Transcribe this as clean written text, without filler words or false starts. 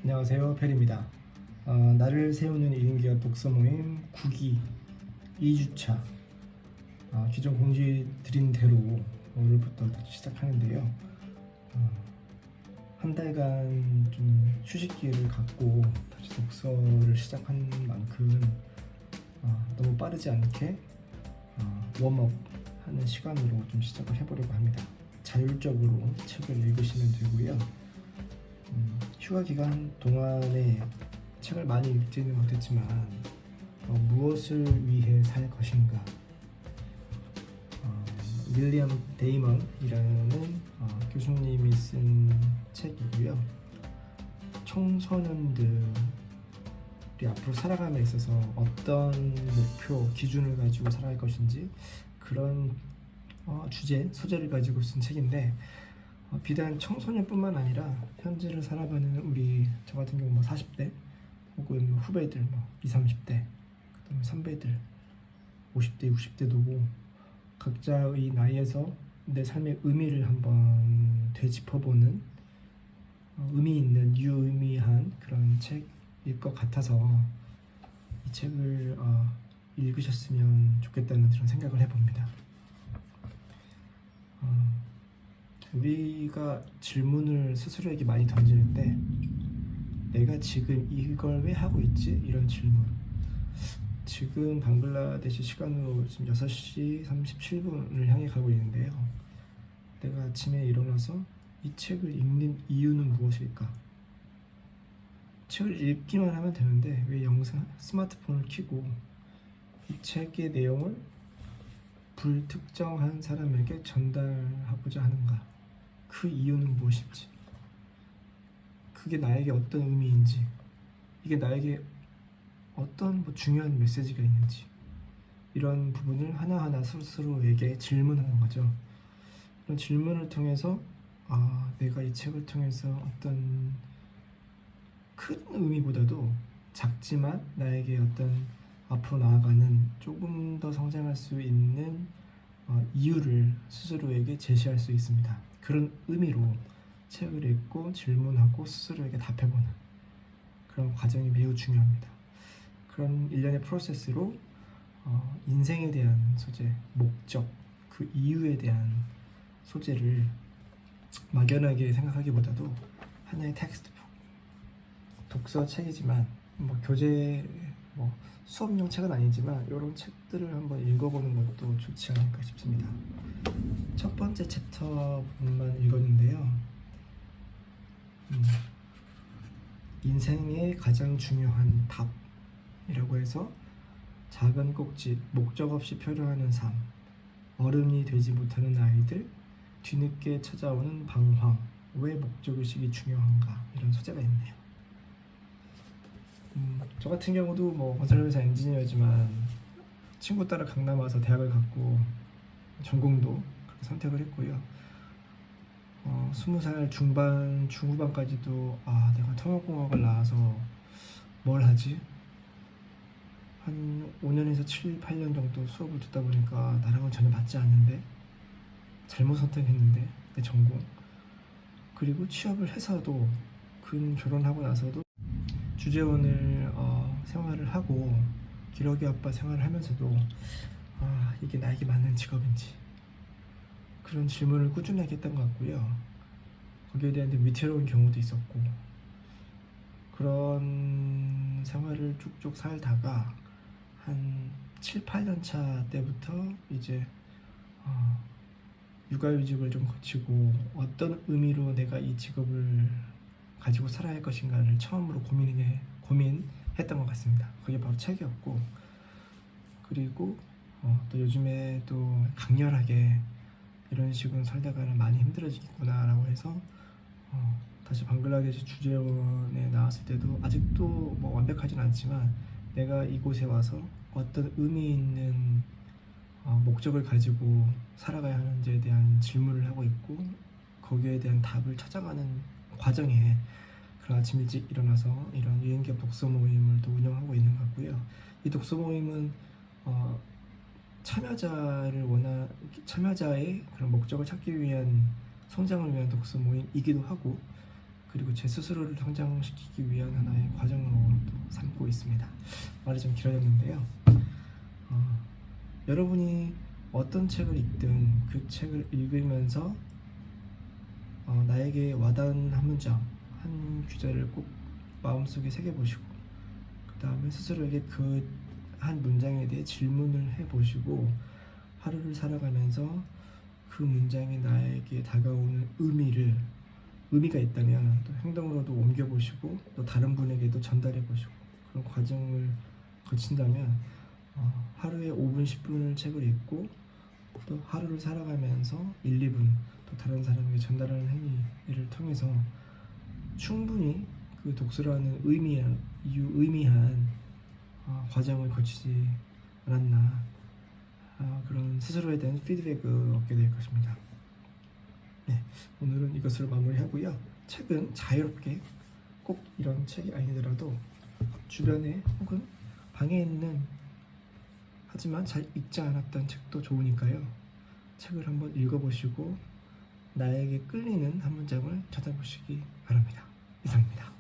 안녕하세요, 페리입니다. 나를 세우는 1인기업 독서 모임 9기 2주차. 기존 공지 드린 대로 오늘부터 다시 시작하는데요. 어, 한 달간 좀 휴식기를 갖고 다시 독서를 시작한 만큼 너무 빠르지 않게 웜업 하는 시간으로 좀 시작을 해보려고 합니다. 자율적으로 책을 읽으시면 되고요. 휴가 기간 동안에 책을 많이 읽지는 못했지만 무엇을 위해 살 것인가, 윌리엄 데이먼이라는 교수님이 쓴 책이고요. 청소년들이 앞으로 살아감에 있어서 어떤 목표, 기준을 가지고 살아갈 것인지 그런 소재를 가지고 쓴 책인데, 비단 청소년뿐만 아니라 현재를 살아가는 저 같은 경우 40대 혹은 후배들 20, 30대, 그다음에 선배들 50대, 60대도 각자의 나이에서 내 삶의 의미를 한번 되짚어보는 의미 있는 유의미한 그런 책일 것 같아서 이 책을 읽으셨으면 좋겠다는 그런 생각을 해봅니다. 우리가 질문을 스스로에게 많이 던지는데, 내가 지금 이걸 왜 하고 있지? 이런 질문. 지금 방글라데시 시간으로 지금 6시 37분을 향해 가고 있는데요. 내가 아침에 일어나서 이 책을 읽는 이유는 무엇일까? 책을 읽기만 하면 되는데 왜 스마트폰을 켜고 이 책의 내용을 불특정한 사람에게 전달하고자 하는가? 그 이유는 무엇인지, 그게 나에게 어떤 의미인지, 이게 나에게 어떤 중요한 메시지가 있는지, 이런 부분을 하나하나 스스로에게 질문하는 거죠. 이런 질문을 통해서 내가 이 책을 통해서 어떤 큰 의미보다도 작지만 나에게 어떤 앞으로 나아가는 조금 더 성장할 수 있는 이유를 스스로에게 제시할 수 있습니다. 그런 의미로 책을 읽고 질문하고 스스로에게 답해보는 그런 과정이 매우 중요합니다. 그런 일련의 프로세스로 인생에 대한 소재, 목적, 그 이유에 대한 소재를 막연하게 생각하기보다도 하나의 텍스트북, 독서 책이지만 교재 수업용 책은 아니지만 이런 책들을 한번 읽어보는 것도 좋지 않을까 싶습니다. 첫 번째 챕터 부분만 읽었는데요. 인생의 가장 중요한 답이라고 해서 작은 꼭지, 목적 없이 표현하는 삶, 어른이 되지 못하는 아이들, 뒤늦게 찾아오는 방황, 왜 목적의식이 중요한가, 이런 소재가 있네요. 저 같은 경우도 건설회사 엔지니어지만 친구 따라 강남 와서 대학을 갔고 전공도 그렇게 선택을 했고요. 20살 중후반까지도 내가 통역공학을 나와서 뭘 하지? 한 5년에서 7, 8년 정도 수업을 듣다 보니까 나랑은 전혀 맞지 않는데, 잘못 선택했는데 내 전공, 그리고 취업을 해서도 결혼하고 나서도 주재원을 생활을 하고 기러기 아빠 생활을 하면서도 이게 나에게 맞는 직업인지, 그런 질문을 꾸준하게 했던 것 같고요. 거기에 대한 위태로운 경우도 있었고, 그런 생활을 쭉쭉 살다가 한 7, 8년 차 때부터 이제 육아휴직을 좀 거치고 어떤 의미로 내가 이 직업을 가지고 살아야 할 것인가를 처음으로 고민했던 것 같습니다. 그게 바로 책이었고, 그리고 또 요즘에 또 강렬하게 이런 식으로 살다가는 많이 힘들어지겠구나 라고 해서 다시 방글라데시 주재원에 나왔을 때도 아직도 완벽하진 않지만 내가 이곳에 와서 어떤 의미 있는 목적을 가지고 살아가야 하는지에 대한 질문을 하고 있고, 거기에 대한 답을 찾아가는 과정에 그런 아침 일찍 일어나서 이런 유인기업 독서 모임을 또 운영하고 있는 것 같고요. 이 독서 모임은 참여자의 그런 목적을 찾기 위한, 성장을 위한 독서 모임이기도 하고, 그리고 제 스스로를 성장시키기 위한 하나의 과정으로 또 삼고 있습니다. 말이 좀 길어졌는데요. 여러분이 어떤 책을 읽든 그 책을 읽으면서 나에게 와닿은 한 문장, 한 구절을 꼭 마음속에 새겨보시고 그 다음에 스스로에게 그 한 문장에 대해 질문을 해보시고 하루를 살아가면서 그 문장이 나에게 다가오는 의미가 있다면 또 행동으로도 옮겨보시고 또 다른 분에게도 전달해보시고 그런 과정을 거친다면 하루에 5분, 10분을 책을 읽고 또 하루를 살아가면서 1, 2분 또 다른 사람에게 전달하는 행위를 통해서 충분히 그 독서라는 의미한 과정을 거치지 않았나 그런 스스로에 대한 피드백을 얻게 될 것입니다. 네, 오늘은 이것으로 마무리하고요. 책은 자유롭게 꼭 이런 책이 아니더라도 주변에 혹은 방에 있는 하지만 잘 읽지 않았던 책도 좋으니까요. 책을 한번 읽어보시고 나에게 끌리는 한 문장을 찾아보시기 바랍니다. 이상입니다.